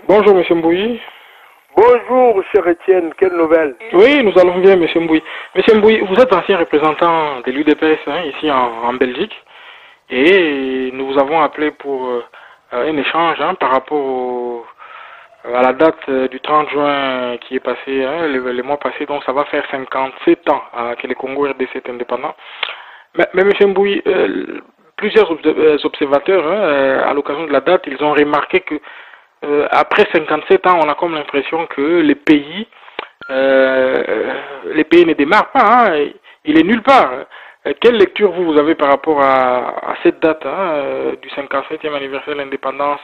Bonjour, Monsieur Mbouyi. Bonjour, cher Étienne, quelle nouvelle? Oui, nous allons bien, Monsieur Mbouyi. Monsieur Mbouyi, vous êtes ancien représentant de l'UDPS ici en Belgique et nous vous avons appelé pour un échange par rapport à la date du 30 juin qui est passé, les mois passés, donc ça va faire 57 ans que le Congo RDC est indépendant. Mais Monsieur Mbouyi, plusieurs observateurs, à l'occasion de la date, ils ont remarqué que après 57 ans, on a comme l'impression que les pays ne démarrent pas, il est nulle part. Quelle lecture vous avez par rapport à cette date du 57e anniversaire de l'indépendance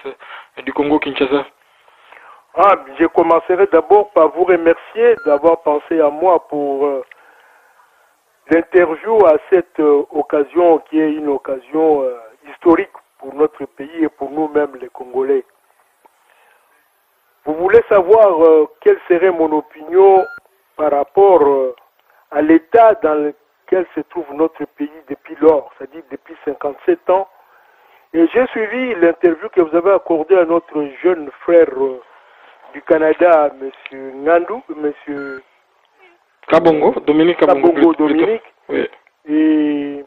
du Congo-Kinshasa? Je commencerai d'abord par vous remercier d'avoir pensé à moi pour l'interview à cette occasion qui est une occasion historique pour notre pays et pour nous-mêmes les Congolais. Vous voulez savoir quelle serait mon opinion par rapport à l'état dans lequel se trouve notre pays depuis lors, c'est-à-dire depuis 57 ans. Et j'ai suivi l'interview que vous avez accordée à notre jeune frère du Canada, M. Ngandou, M. Kabongo, Dominique Kabongo. Dominique. Oui. Et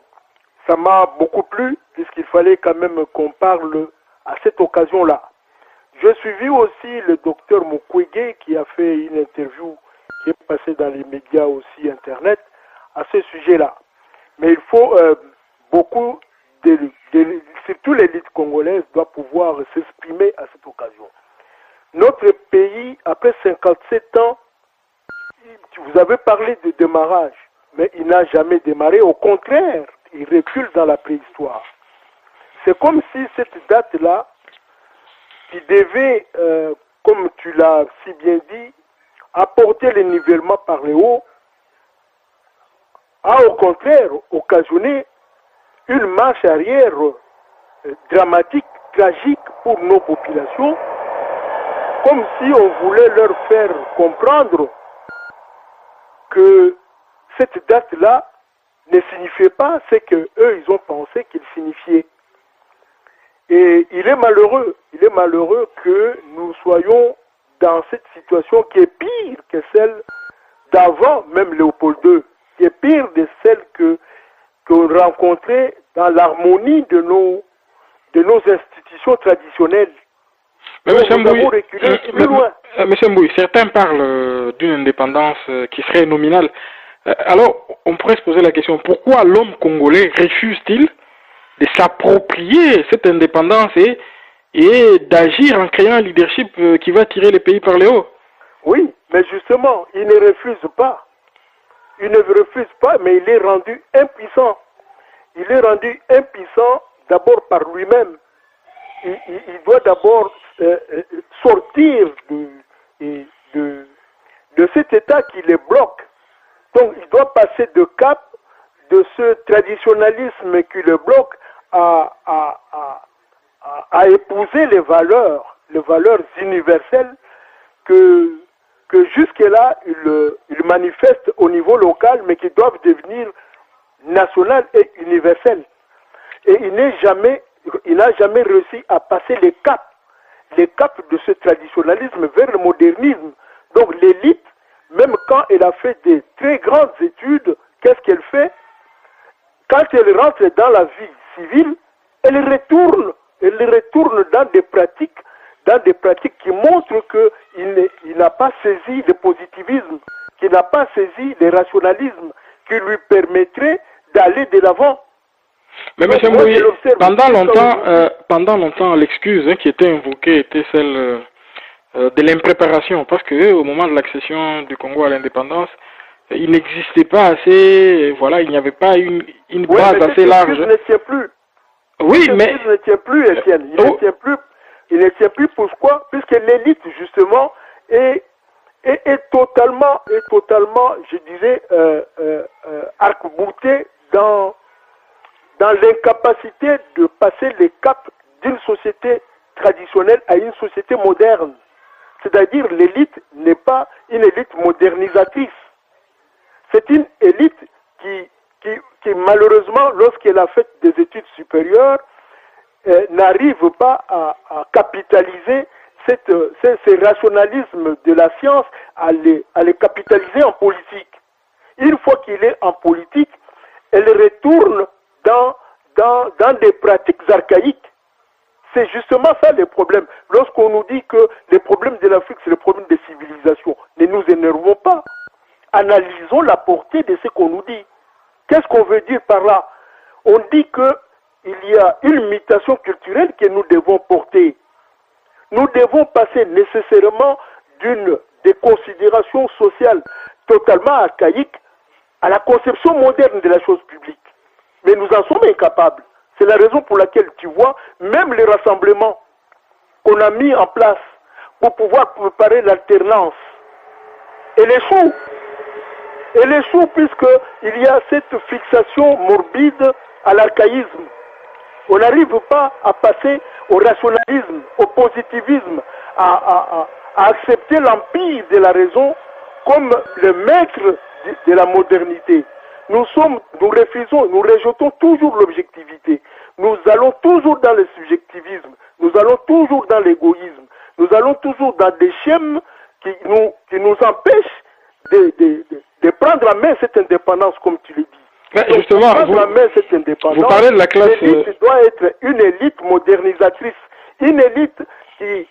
ça m'a beaucoup plu, puisqu'il fallait quand même qu'on parle à cette occasion-là. J'ai suivi aussi le docteur Mukwege qui a fait une interview qui est passée dans les médias aussi internet à ce sujet-là. Mais il faut beaucoup, surtout l'élite congolaise doit pouvoir s'exprimer à cette occasion. Notre pays, après 57 ans, vous avez parlé de démarrage, mais il n'a jamais démarré. Au contraire, il recule dans la préhistoire. C'est comme si cette date-là, qui devait, comme tu l'as si bien dit, apporter le nivellement par le haut, a au contraire occasionné une marche arrière dramatique, tragique pour nos populations, comme si on voulait leur faire comprendre que cette date-là ne signifiait pas ce que eux ils ont pensé qu'il signifiait. Et il est malheureux que nous soyons dans cette situation qui est pire que celle d'avant, même Léopold II, qui est pire de celle qu'on rencontrait dans l'harmonie de nos institutions traditionnelles. Mais M. Mbouyi, certains parlent d'une indépendance qui serait nominale. Alors, on pourrait se poser la question, pourquoi l'homme congolais refuse-t-il de s'approprier cette indépendance et d'agir en créant un leadership qui va tirer les pays par le haut? Oui, mais justement, il ne refuse pas. Il ne refuse pas, mais il est rendu impuissant. Il est rendu impuissant d'abord par lui-même. Il doit d'abord sortir de cet état qui le bloque. Donc il doit passer de cap de ce traditionnalisme qui le bloque à épouser les valeurs universelles que jusque-là il manifeste au niveau local, mais qui doivent devenir nationales et universelles. Et il n'a jamais réussi à passer les caps de ce traditionnalisme vers le modernisme. Donc l'élite, même quand elle a fait des très grandes études, qu'est-ce qu'elle fait? Quand elle rentre dans la vie civile, elle retourne dans des pratiques qui montrent qu'il n'a pas saisi le positivisme, qu'il n'a pas saisi le rationalisme qui lui permettrait d'aller de l'avant. Mais M. Mbouyi, pendant longtemps, l'excuse qui était invoquée était celle de l'impréparation, parce que au moment de l'accession du Congo à l'indépendance, il n'existait pas assez, voilà, il n'y avait pas une base assez large. Il ne tient plus. Oui, mais il ne tient plus, Étienne. Il ne tient plus. Pourquoi? Puisque l'élite justement est totalement, je dirais, arc-boutée dans l'incapacité de passer les caps d'une société traditionnelle à une société moderne. C'est-à-dire l'élite n'est pas une élite modernisatrice. C'est une élite qui malheureusement, lorsqu'elle a fait des études supérieures, n'arrive pas à capitaliser ce rationalisme de la science à les capitaliser en politique. Une fois qu'il est en politique, elle retourne dans des pratiques archaïques. C'est justement ça le problème. Lorsqu'on nous dit que les problèmes de l'Afrique, c'est le problème des civilisations, ne nous énervons pas. Analysons la portée de ce qu'on nous dit. Qu'est-ce qu'on veut dire par là? On dit qu'il y a une mutation culturelle que nous devons porter. Nous devons passer nécessairement des considérations sociales totalement archaïques à la conception moderne de la chose publique. Mais nous en sommes incapables. C'est la raison pour laquelle tu vois, même les rassemblements qu'on a mis en place pour pouvoir préparer l'alternance, elle échoue. Elle échoue puisqu'il y a cette fixation morbide à l'archaïsme. On n'arrive pas à passer au rationalisme, au positivisme, à accepter l'empire de la raison comme le maître de la modernité. Nous refusons, nous rejetons toujours l'objectivité. Nous allons toujours dans le subjectivisme. Nous allons toujours dans l'égoïsme. Nous allons toujours dans des schèmes qui nous empêchent de prendre en main cette indépendance, comme tu l'as dit. Mais justement, vous parlez de la classe... L'élite doit être une élite modernisatrice. Une élite qui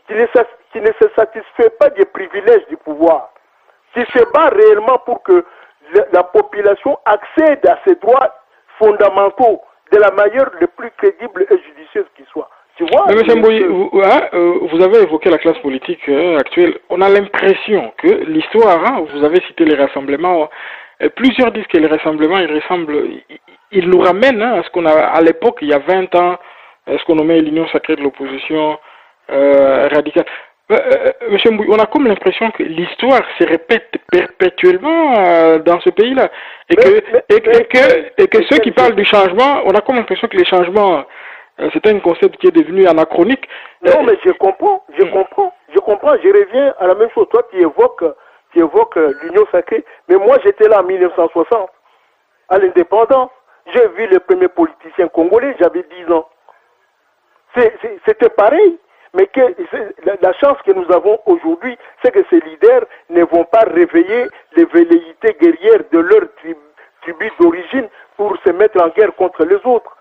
ne se satisfait pas des privilèges du pouvoir. Qui se bat réellement pour que la population accède à ses droits fondamentaux de la manière la plus crédible et judicieuse qui soit. Tu vois? Mais M. Mbouyi, vous avez évoqué la classe politique actuelle. On a l'impression que l'histoire, vous avez cité les rassemblements, plusieurs disent que les rassemblements, ils nous ramènent à ce qu'on a à l'époque, il y a 20 ans, ce qu'on nommait l'Union sacrée de l'opposition radicale. Monsieur Mbouyi, on a comme l'impression que l'histoire se répète perpétuellement dans ce pays-là et que ceux qui parlent du changement, on a comme l'impression que les changements, c'est un concept qui est devenu anachronique. Non, mais je comprends. Je reviens à la même chose. Toi, tu évoques l'Union sacrée, mais moi j'étais là en 1960, à l'indépendance. J'ai vu les premiers politiciens congolais, j'avais 10 ans. C'était pareil. Mais la chance que nous avons aujourd'hui, c'est que ces leaders ne vont pas réveiller les velléités guerrières de leur tribu d'origine pour se mettre en guerre contre les autres.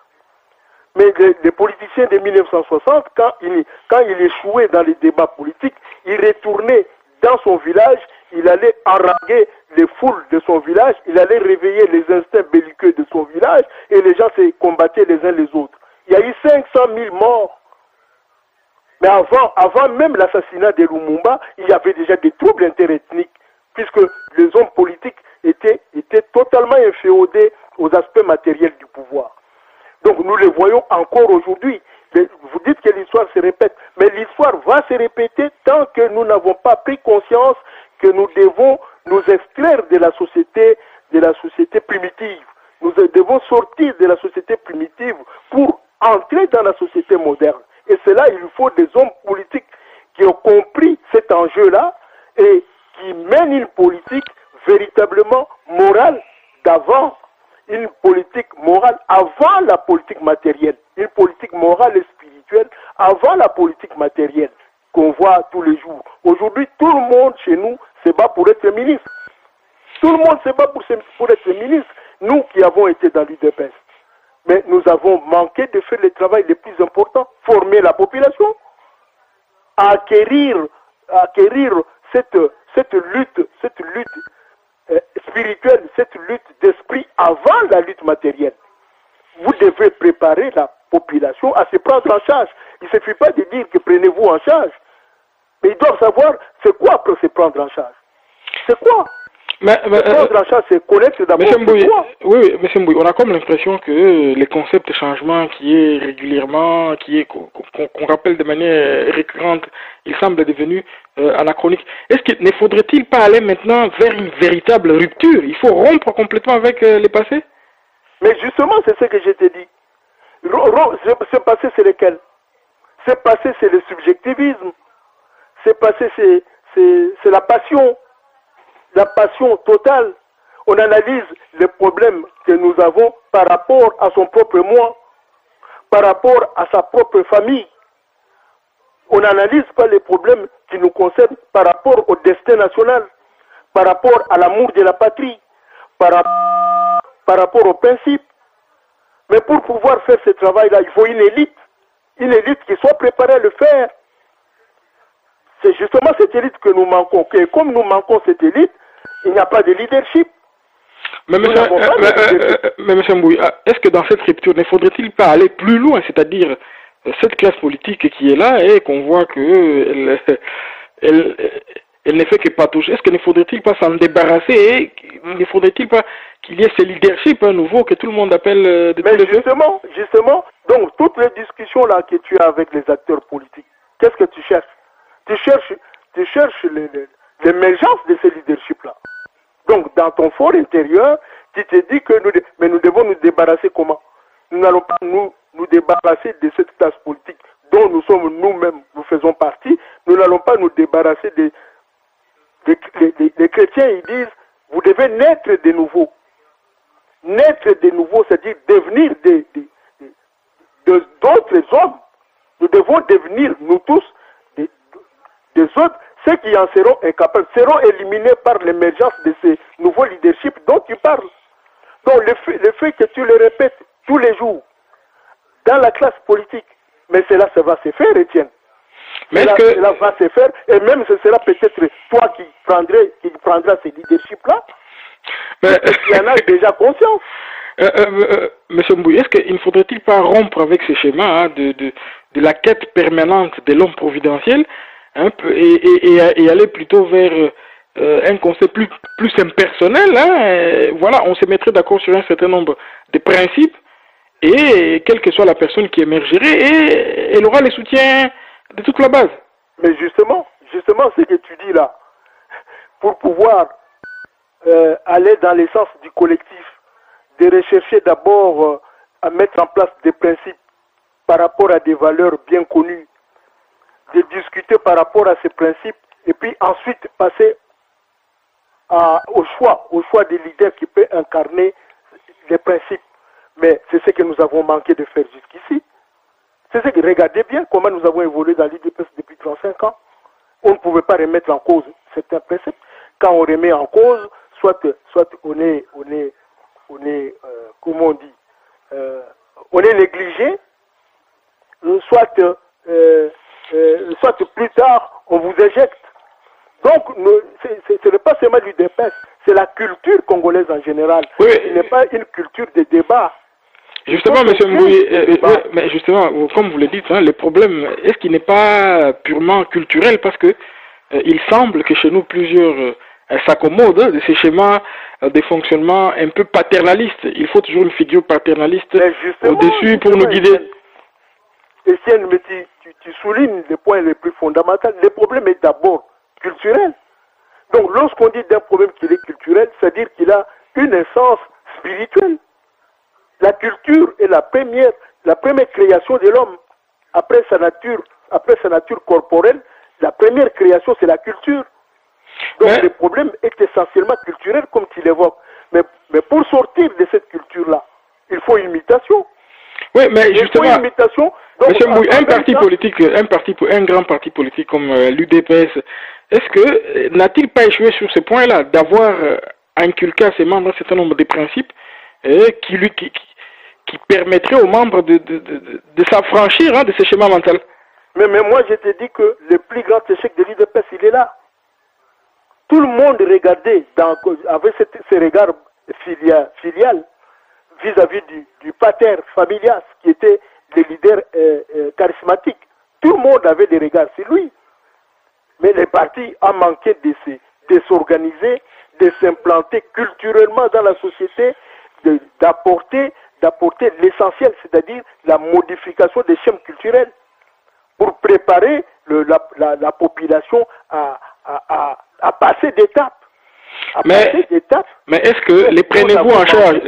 Mais les politiciens de 1960, quand il échouait dans les débats politiques, il retournait dans son village, il allait haranguer les foules de son village, il allait réveiller les instincts belliqueux de son village, et les gens se combattaient les uns les autres. Il y a eu 500 000 morts. Mais avant même l'assassinat de Lumumba, il y avait déjà des troubles interethniques, puisque les hommes politiques étaient totalement inféodés aux aspects matériels du pouvoir. Donc nous le voyons encore aujourd'hui. Vous dites que l'histoire se répète, mais l'histoire va se répéter tant que nous n'avons pas pris conscience que nous devons nous extraire de la société primitive. Nous devons sortir de la société primitive pour entrer dans la société moderne. Et c'est là il faut des hommes politiques qui ont compris cet enjeu-là et qui mènent une politique véritablement morale d'avant, une politique morale avant la politique matérielle, une politique morale et spirituelle avant la politique matérielle qu'on voit tous les jours. Aujourd'hui, tout le monde chez nous se bat pour être ministre. Tout le monde se bat pour être ministre, nous qui avons été dans l'UDPS. Mais nous avons manqué de faire le travail le plus important, former la population, acquérir cette lutte spirituelle, cette lutte d'esprit avant la lutte matérielle. Vous devez préparer la population à se prendre en charge. Il ne suffit pas de dire que prenez-vous en charge. Mais ils doivent savoir c'est quoi pour se prendre en charge. C'est quoi? Prendre en charge, c'est connaître d'abord quoi. Oui, M. Mbouyi, on a comme l'impression que les concepts de changement qui est régulièrement, qu'on rappelle de manière récurrente, il semble devenu anachronique. Est-ce qu'il ne faudrait-il pas aller maintenant vers une véritable rupture? Il faut rompre complètement avec les passés? Mais justement, c'est ce que je t'ai dit. Ce passé, c'est lequel? Ce passé, c'est le subjectivisme. Ce passé, c'est la passion. La passion totale. On analyse les problèmes que nous avons par rapport à son propre moi, par rapport à sa propre famille. On n'analyse pas les problèmes qui nous concernent par rapport au destin national, par rapport à l'amour de la patrie, par rapport aux principes. Mais pour pouvoir faire ce travail-là, il faut une élite qui soit préparée à le faire. C'est justement cette élite que nous manquons. Et comme nous manquons cette élite, il n'y a pas de leadership. Mais monsieur Mbouy, est-ce que dans cette rupture, ne faudrait-il pas aller plus loin, c'est-à-dire cette classe politique qui est là et qu'on voit que elle ne fait que patauger, est-ce que ne faudrait-il pas s'en débarrasser et ne faudrait-il pas qu'il y ait ce leadership nouveau que tout le monde appelle de Mais justement, donc toutes les discussions là que tu as avec les acteurs politiques, qu'est-ce que tu cherches? Tu cherches l'émergence de ce leadership là. Donc dans ton fort intérieur, tu te dis que nous devons nous débarrasser comment? Nous n'allons pas nous débarrasser de cette classe politique dont nous sommes nous-mêmes, nous faisons partie. Nous n'allons pas nous débarrasser les chrétiens, ils disent, vous devez naître de nouveau. Naître de nouveau, c'est-à-dire devenir d'autres hommes. Nous devons devenir, nous tous, des autres. Ceux qui en seront incapables seront éliminés par l'émergence de ces nouveaux leaderships dont tu parles. Donc le fait que tu le répètes tous les jours dans la classe politique, mais cela, ça va se faire, Étienne. Cela va se faire, et même ce sera peut-être toi qui prendras ces leaderships-là. Il y en a déjà conscience. Monsieur Mbouy, est-ce qu'il ne faudrait-il pas rompre avec ce schéma de la quête permanente de l'homme providentiel et aller plutôt vers un concept plus impersonnel, voilà, on se mettrait d'accord sur un certain nombre de principes et quelle que soit la personne qui émergerait, et elle aura le soutien de toute la base. Mais justement, ce que tu dis là, pour pouvoir aller dans l'essence du collectif, de rechercher d'abord à mettre en place des principes par rapport à des valeurs bien connues, de discuter par rapport à ces principes, et puis ensuite passer au choix des leaders qui peuvent incarner les principes. Mais c'est ce que nous avons manqué de faire jusqu'ici. C'est ce que, regardez bien comment nous avons évolué dans l'IDPS depuis 35 ans. On ne pouvait pas remettre en cause certains principes. Quand on remet en cause, soit on est comment on dit, on est négligé, soit plus tard on vous éjecte. Donc ce n'est pas seulement l'UDPS, c'est la culture congolaise en général. Oui. Ce n'est pas une culture de débat. Justement, monsieur Mbouy, mais justement, comme vous le dites, le problème, est-ce qu'il n'est pas purement culturel, parce que il semble que chez nous plusieurs s'accommodent de ces schémas de fonctionnement un peu paternalistes. Il faut toujours une figure paternaliste au-dessus pour nous guider. Etienne, mais tu soulignes les points les plus fondamentaux. Le problème est d'abord culturel. Donc lorsqu'on dit d'un problème qu'il est culturel, c'est-à-dire qu'il a une essence spirituelle. La culture est la première création de l'homme. Après sa nature corporelle, la première création, c'est la culture. Donc le problème est essentiellement culturel, comme tu l'évoques. Mais pour sortir de cette culture-là, il faut une mutation. Oui, mais justement, il faut une mutation. Donc, monsieur Mbouy, un grand parti politique comme l'UDPS, est-ce que n'a-t-il pas échoué sur ce point-là, d'avoir inculqué à ses membres un certain nombre de principes qui permettrait aux membres de s'affranchir de ce schéma mental? Mais moi, je te dis que le plus grand échec de l'UDPS, il est là. Tout le monde regardait avec ce regard filial vis-à-vis du pater familias, qui était le leader charismatique. Tout le monde avait des regards sur lui. Mais les partis ont manqué de s'organiser, de s'implanter culturellement dans la société, d'apporter l'essentiel, c'est-à-dire la modification des schèmes culturels, pour préparer la population à passer d'étapes. Mais est-ce que les prenez-vous en charge?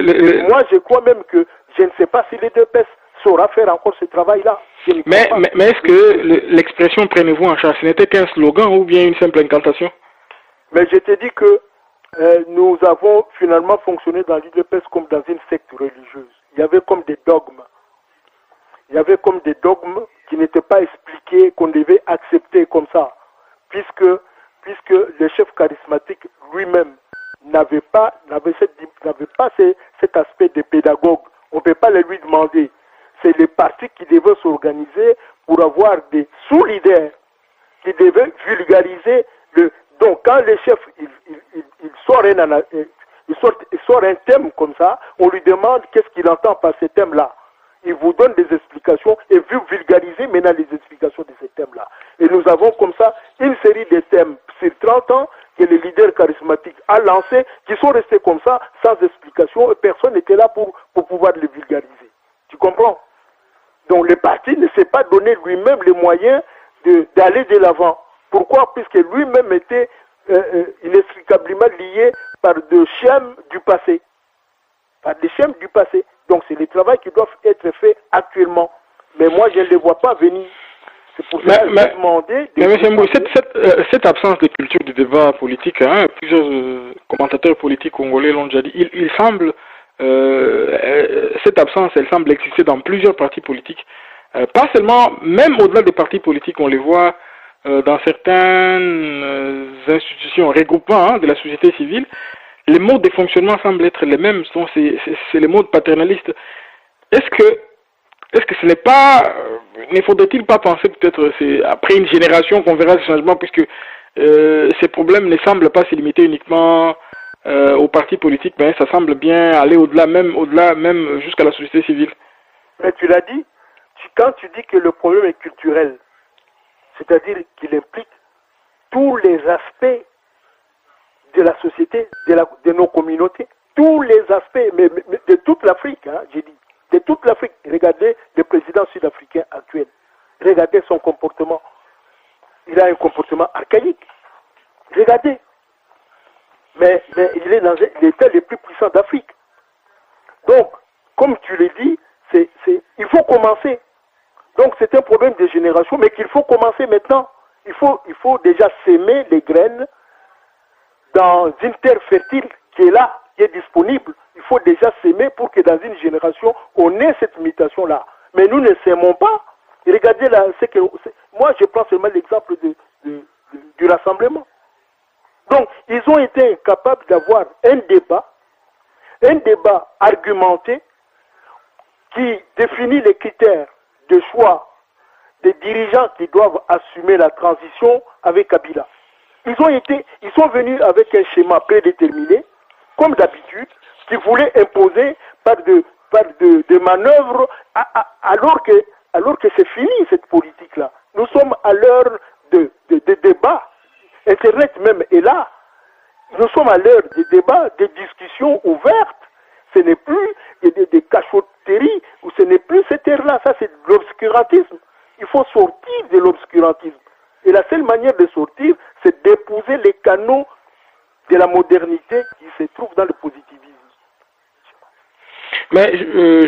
Moi, je crois même que je ne sais pas si les deux PES saura faire encore ce travail-là. Mais est-ce que l'expression prenez-vous en charge, ce n'était qu'un slogan ou bien une simple incantation? Mais je te dis que nous avons finalement fonctionné dans l'UDPS comme dans une secte religieuse. Il y avait comme des dogmes. il y avait comme des dogmes qui n'étaient pas expliqués, qu'on devait accepter comme ça, puisque le chef charismatique lui-même n'avait pas cet aspect de pédagogue. On ne peut pas le lui demander. C'est les partis qui devaient s'organiser pour avoir des sous-leaders qui devaient vulgariser le... Donc quand le chef il sort un thème comme ça, on lui demande qu'est-ce qu'il entend par ce thème-là. Il vous donne des explications et vous vulgarisez maintenant les explications de ces thèmes-là. Et nous avons comme ça une série de thèmes sur 30 ans que le leader charismatique a lancé, qui sont restés comme ça, sans explication, et personne n'était là pour pouvoir les vulgariser. Tu comprends? Donc le parti ne s'est pas donné lui-même les moyens d'aller de l'avant. Pourquoi? Puisque lui-même était inextricablement lié par des schèmes du passé. Par des schèmes du passé. Donc c'est le travail qui doit être fait actuellement. Mais moi je ne les vois pas venir. C'est pour ça que je demandé... Mais M. Mbou, cette absence de culture du débat politique, hein, plusieurs commentateurs politiques congolais l'ont déjà dit, il semble... cette absence, elle semble exister dans plusieurs partis politiques. Pas seulement, même au-delà des partis politiques, on les voit dans certaines institutions regroupant de la société civile. Les modes de fonctionnement semblent être les mêmes, c'est les modes paternalistes. Est-ce que ce n'est pas, ne faudrait-il pas penser peut-être c'est après une génération qu'on verra ce changement, puisque ces problèmes ne semblent pas se limiter uniquement aux partis politiques, mais ça semble bien aller au-delà même jusqu'à la société civile. Mais tu l'as dit, quand tu dis que le problème est culturel, c'est-à-dire qu'il implique tous les aspects de la société, de nos communautés, tous les aspects, mais de toute l'Afrique, hein, j'ai dit, de toute l'Afrique. Regardez le président sud-africain actuel, regardez son comportement. Il a un comportement archaïque. Regardez. Mais il est dans l'État le plus puissant d'Afrique. Donc, comme tu l'as dit, il faut commencer. Donc c'est un problème de génération, mais qu'il faut commencer maintenant. Il faut déjà s'aimer les graines dans une terre fertile qui est là, qui est disponible. Il faut déjà s'aimer pour que dans une génération, on ait cette mutation-là. Mais nous ne s'aimons pas. Et regardez là, moi je prends seulement l'exemple du rassemblement. Donc, ils ont été incapables d'avoir un débat argumenté qui définit les critères de choix des dirigeants qui doivent assumer la transition avec Kabila. Ils sont venus avec un schéma prédéterminé, comme d'habitude, qui voulait imposer par de manœuvres, alors que c'est fini cette politique-là. Nous sommes à l'heure de débat. Internet même est là. Nous sommes à l'heure des débats, des discussions ouvertes. Ce n'est plus des cachotteries, ou ce n'est plus cette ère-là. Ça, c'est de l'obscurantisme. Il faut sortir de l'obscurantisme. Et la seule manière de sortir, c'est d'épouser les canaux de la modernité qui se trouvent dans le positivisme. Mais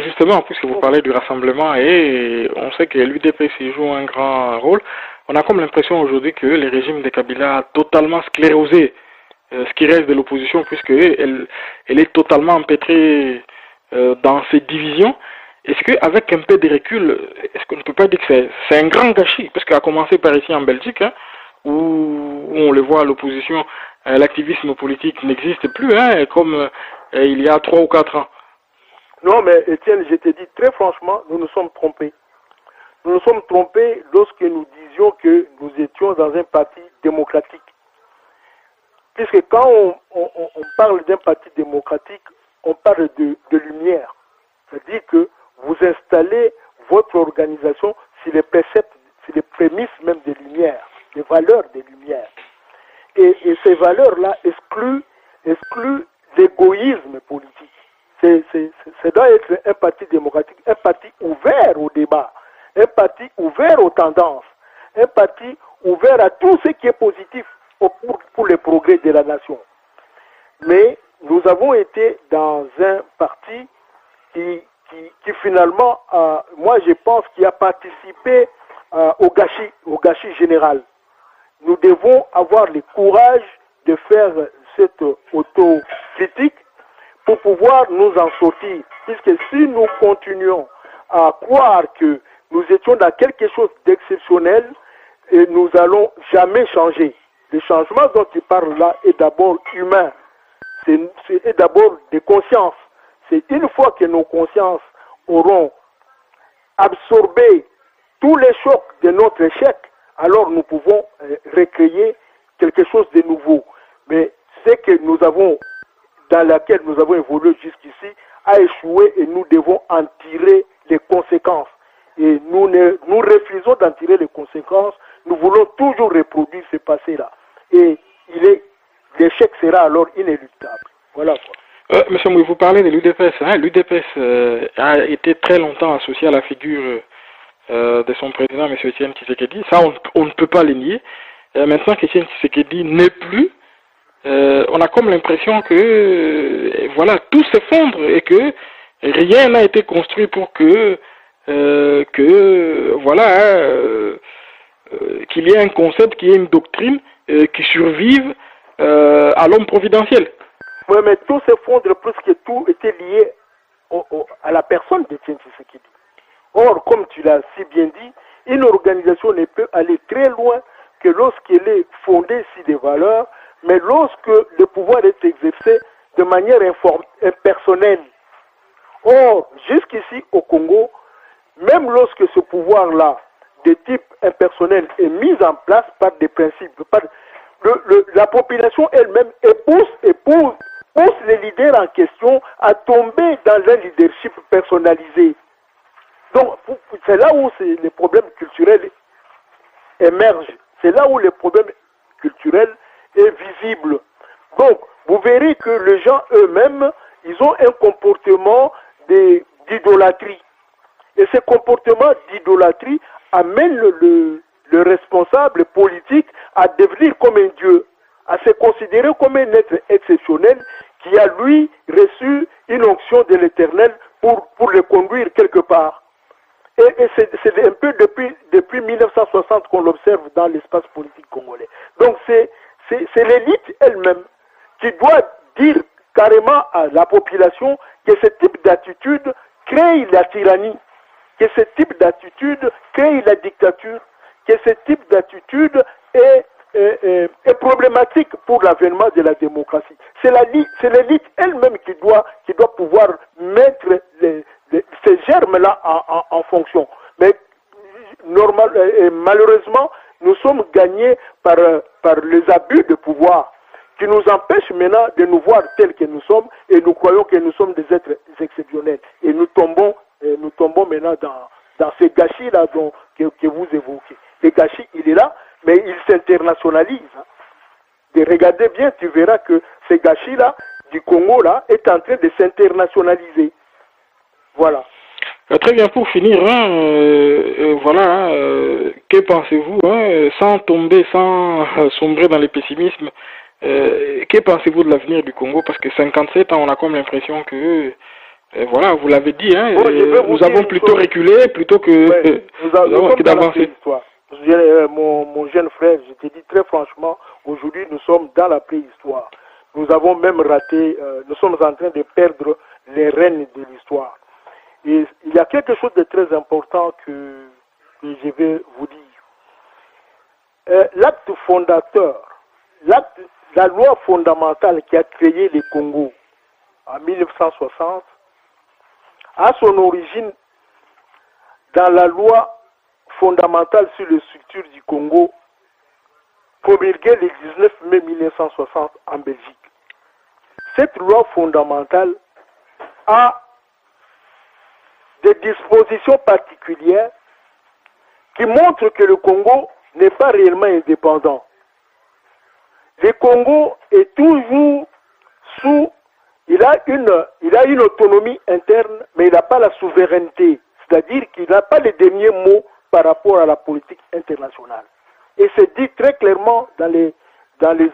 justement, puisque vous parlez du rassemblement, et on sait que l'UDPS joue un grand rôle, on a comme l'impression aujourd'hui que le régime de Kabila a totalement sclérosé ce qui reste de l'opposition, puisqu'elle est totalement empêtrée dans ses divisions. Est-ce qu'avec un peu de recul, est-ce qu'on ne peut pas dire que c'est un grand gâchis? Parce qu'à commencer par ici en Belgique, hein, où on le voit, l'opposition, l'activisme politique n'existe plus, hein, comme il y a 3 ou 4 ans. Non, mais Étienne, je te dis très franchement, nous nous sommes trompés. Nous nous sommes trompés lorsque nous disions que nous étions dans un parti démocratique. Puisque quand on parle d'un parti démocratique, on parle de lumière. C'est-à-dire que vous installez votre organisation sur les préceptes, sur les prémices même des lumières, des valeurs des lumières. Et ces valeurs-là excluent l'égoïsme politique. Ça doit être un parti démocratique, un parti ouvert au débat, un parti ouvert aux tendances, un parti ouvert à tout ce qui est positif pour le progrès de la nation. Mais nous avons été dans un parti qui finalement, moi je pense, qui a participé au gâchis général. Nous devons avoir le courage de faire cette autocritique pour pouvoir nous en sortir. Puisque si nous continuons à croire que nous étions dans quelque chose d'exceptionnel et nous n'allons jamais changer. Le changement dont tu parles là est d'abord humain, c'est d'abord des consciences. C'est une fois que nos consciences auront absorbé tous les chocs de notre échec, alors nous pouvons recréer quelque chose de nouveau. Mais ce que nous avons, dans laquelle nous avons évolué jusqu'ici, a échoué et nous devons en tirer les conséquences. Et nous refusons d'en tirer les conséquences. Nous voulons toujours reproduire ce passé-là. Et l'échec sera alors inéluctable. Voilà quoi. Monsieur Mouy, vous parlez de l'UDPS. Hein? L'UDPS a été très longtemps associé à la figure de son président, M. Etienne Tshisekedi. Ça, on ne peut pas le nier. Maintenant qu'Etienne Tshisekedi n'est plus, on a comme l'impression que voilà, tout s'effondre et que rien n'a été construit pour que qu'il y ait un concept, qu'il y ait une doctrine qui survive à l'homme providentiel. Oui, mais tout s'effondre parce que tout était lié à la personne d'Etienne Tshisekedi. Or, comme tu l'as si bien dit, une organisation ne peut aller très loin que lorsqu'elle est fondée sur des valeurs, mais lorsque le pouvoir est exercé de manière impersonnelle. Or, jusqu'ici au Congo, même lorsque ce pouvoir-là, de type impersonnel, est mis en place par des principes, la population elle-même pousse les leaders en question à tomber dans un leadership personnalisé. Donc, c'est là où les problèmes culturels émergent. C'est là où le problème culturel est visible. Donc, vous verrez que les gens eux-mêmes, ils ont un comportement d'idolâtrie. Et ce comportement d'idolâtrie amène le responsable politique à devenir comme un dieu, à se considérer comme un être exceptionnel qui a, lui, reçu une onction de l'Éternel pour le conduire quelque part. Et c'est un peu depuis 1960 qu'on l'observe dans l'espace politique congolais. Donc c'est l'élite elle-même qui doit dire carrément à la population que ce type d'attitude crée la tyrannie, que ce type d'attitude crée la dictature, que ce type d'attitude est problématique pour l'avènement de la démocratie. C'est l'élite elle-même qui doit pouvoir mettre ces germes-là en fonction. Mais malheureusement, nous sommes gagnés par les abus de pouvoir qui nous empêchent maintenant de nous voir tels que nous sommes et nous croyons que nous sommes des êtres exceptionnels. Et nous tombons maintenant dans ces gâchis-là que vous évoquez. Le gâchis, il est là, mais il s'internationalise. De regarder bien, tu verras que ce gâchis-là du Congo-là est en train de s'internationaliser. Voilà. Très bien, pour finir, que pensez-vous, sans sombrer dans le pessimisme, que pensez-vous de l'avenir du Congo? Parce que 57 ans, on a comme l'impression que, vous l'avez dit, nous avons plutôt reculé plutôt que d'avancer. Mon jeune frère, je te dis très franchement, aujourd'hui nous sommes dans la préhistoire. Nous avons même raté, nous sommes en train de perdre les rênes de l'histoire. Et il y a quelque chose de très important que je vais vous dire. L'acte fondateur, la loi fondamentale qui a créé le Congo en 1960 a son origine dans la loi fondamentale sur les structures du Congo promulguée le 19 mai 1960 en Belgique. Cette loi fondamentale a des dispositions particulières qui montrent que le Congo n'est pas réellement indépendant. Le Congo est toujours il a une autonomie interne, mais il n'a pas la souveraineté, c'est-à-dire qu'il n'a pas les derniers mots par rapport à la politique internationale. Et c'est dit très clairement dans les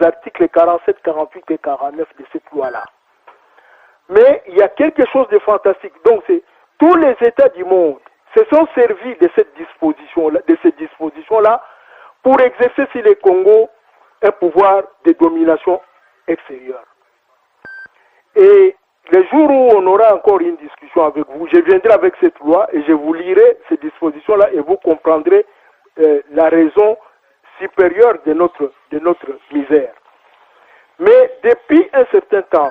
articles 47, 48 et 49 de cette loi-là. Mais il y a quelque chose de fantastique. Donc tous les États du monde se sont servis de ces dispositions-là pour exercer sur le Congo un pouvoir de domination extérieure. Et le jour où on aura encore une discussion avec vous, je viendrai avec cette loi et je vous lirai ces dispositions-là et vous comprendrez la raison supérieure de notre misère. Mais depuis un certain temps,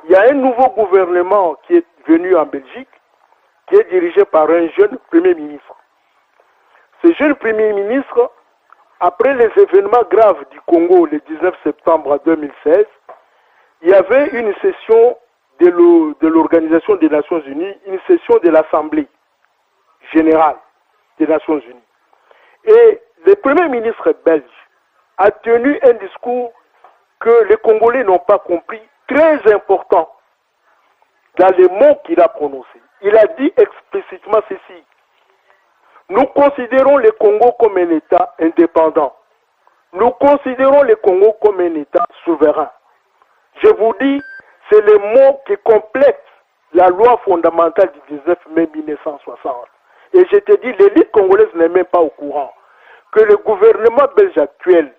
il y a un nouveau gouvernement qui est venu en Belgique, qui est dirigé par un jeune Premier ministre. Ce jeune Premier ministre, après les événements graves du Congo le 19 septembre 2016, il y avait une session de l'Organisation des Nations Unies, une session de l'Assemblée générale des Nations Unies. Et le Premier ministre belge a tenu un discours que les Congolais n'ont pas compris, très important, dans les mots qu'il a prononcés. Il a dit explicitement ceci: nous considérons le Congo comme un État indépendant. Nous considérons le Congo comme un État souverain. Je vous dis, c'est le mot qui complète la loi fondamentale du 19 mai 1960. Et je te dis, l'élite congolaise n'est même pas au courant que le gouvernement belge actuel,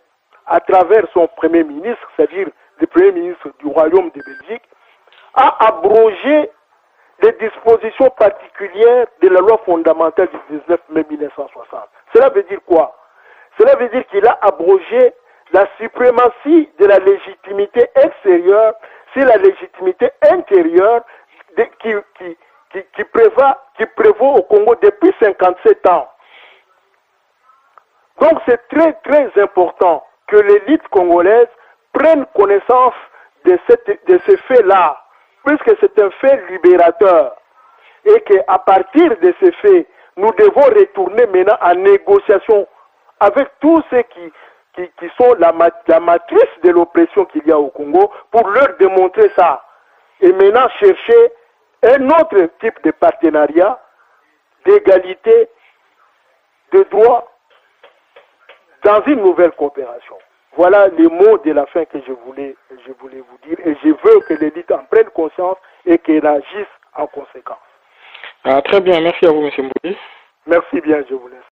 à travers son Premier ministre, c'est-à-dire le Premier ministre du Royaume de Belgique, a abrogé les dispositions particulières de la loi fondamentale du 19 mai 1960. Cela veut dire quoi? Cela veut dire qu'il a abrogé la suprématie de la légitimité extérieure sur la légitimité intérieure qui prévaut au Congo depuis 57 ans. Donc c'est très très important que l'élite congolaise prenne connaissance de ce fait-là, puisque c'est un fait libérateur. Et qu'à partir de ce fait, nous devons retourner maintenant en négociation avec tous ceux qui sont la matrice de l'oppression qu'il y a au Congo, pour leur démontrer ça. Et maintenant chercher un autre type de partenariat, d'égalité, de droit, dans une nouvelle coopération. Voilà les mots de la fin que je voulais vous dire, et je veux que l'élite en prenne conscience et qu'elle agisse en conséquence. Ah, très bien, merci à vous, M. Mbouy. Merci bien, je vous laisse.